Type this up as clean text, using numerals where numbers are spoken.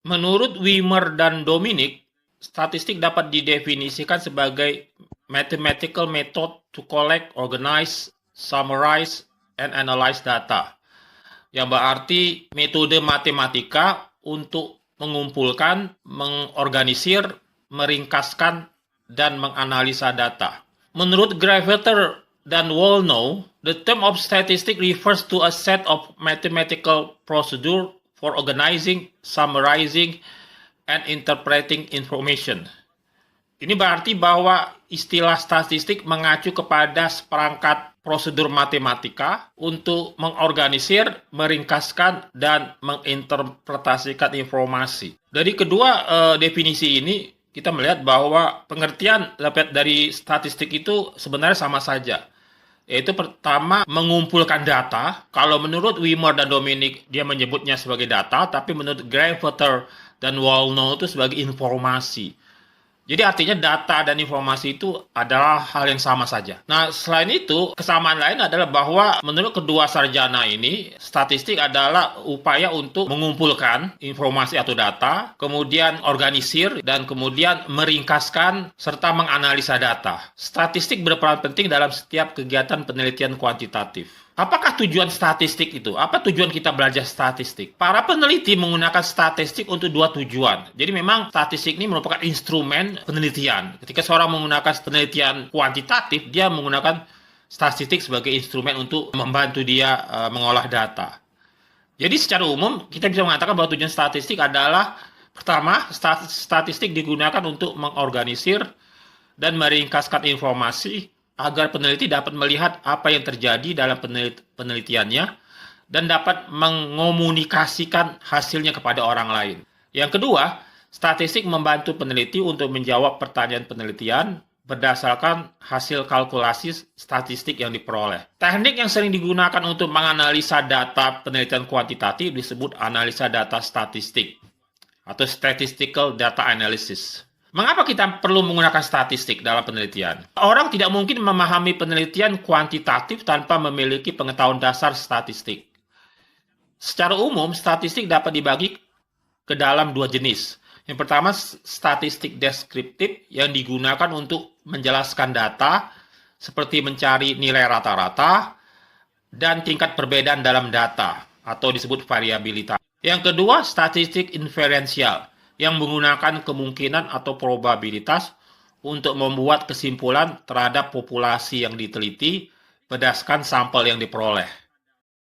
Menurut Wimmer dan Dominic, statistik dapat didefinisikan sebagai mathematical method to collect, organize, summarize, and analyze data. Yang berarti metode matematika untuk mengumpulkan, mengorganisir, meringkaskan, dan menganalisa data. Menurut Gravater dan Wolnow, the term of statistic refers to a set of mathematical procedure for organizing, summarizing, and interpreting information. Ini berarti bahwa istilah statistik mengacu kepada seperangkat prosedur matematika untuk mengorganisir, meringkaskan, dan menginterpretasikan informasi. Dari kedua definisi ini, kita melihat bahwa pengertian dari statistik itu sebenarnya sama saja. Yaitu pertama, mengumpulkan data. Kalau menurut Wimmer dan Dominic, dia menyebutnya sebagai data, tapi menurut Gravater dan Wolnow itu sebagai informasi. Jadi artinya data dan informasi itu adalah hal yang sama saja. Nah, selain itu, kesamaan lain adalah bahwa menurut kedua sarjana ini, statistik adalah upaya untuk mengumpulkan informasi atau data, kemudian organisir, dan kemudian meringkaskan serta menganalisa data. Statistik berperan penting dalam setiap kegiatan penelitian kuantitatif. Apakah tujuan statistik itu? Apa tujuan kita belajar statistik? Para peneliti menggunakan statistik untuk dua tujuan. Jadi memang statistik ini merupakan instrumen penelitian. Ketika seorang menggunakan penelitian kuantitatif, dia menggunakan statistik sebagai instrumen untuk membantu dia mengolah data. Jadi secara umum kita bisa mengatakan bahwa tujuan statistik adalah pertama, statistik digunakan untuk mengorganisir dan meringkaskan informasi agar peneliti dapat melihat apa yang terjadi dalam penelitiannya dan dapat mengomunikasikan hasilnya kepada orang lain. Yang kedua, statistik membantu peneliti untuk menjawab pertanyaan penelitian berdasarkan hasil kalkulasi statistik yang diperoleh. Teknik yang sering digunakan untuk menganalisa data penelitian kuantitatif disebut analisa data statistik atau statistical data analysis. Mengapa kita perlu menggunakan statistik dalam penelitian? Orang tidak mungkin memahami penelitian kuantitatif tanpa memiliki pengetahuan dasar statistik. Secara umum, statistik dapat dibagi ke dalam dua jenis. Yang pertama, statistik deskriptif yang digunakan untuk menjelaskan data, seperti mencari nilai rata-rata dan tingkat perbedaan dalam data, atau disebut variabilitas. Yang kedua, statistik inferensial yang menggunakan kemungkinan atau probabilitas untuk membuat kesimpulan terhadap populasi yang diteliti berdasarkan sampel yang diperoleh.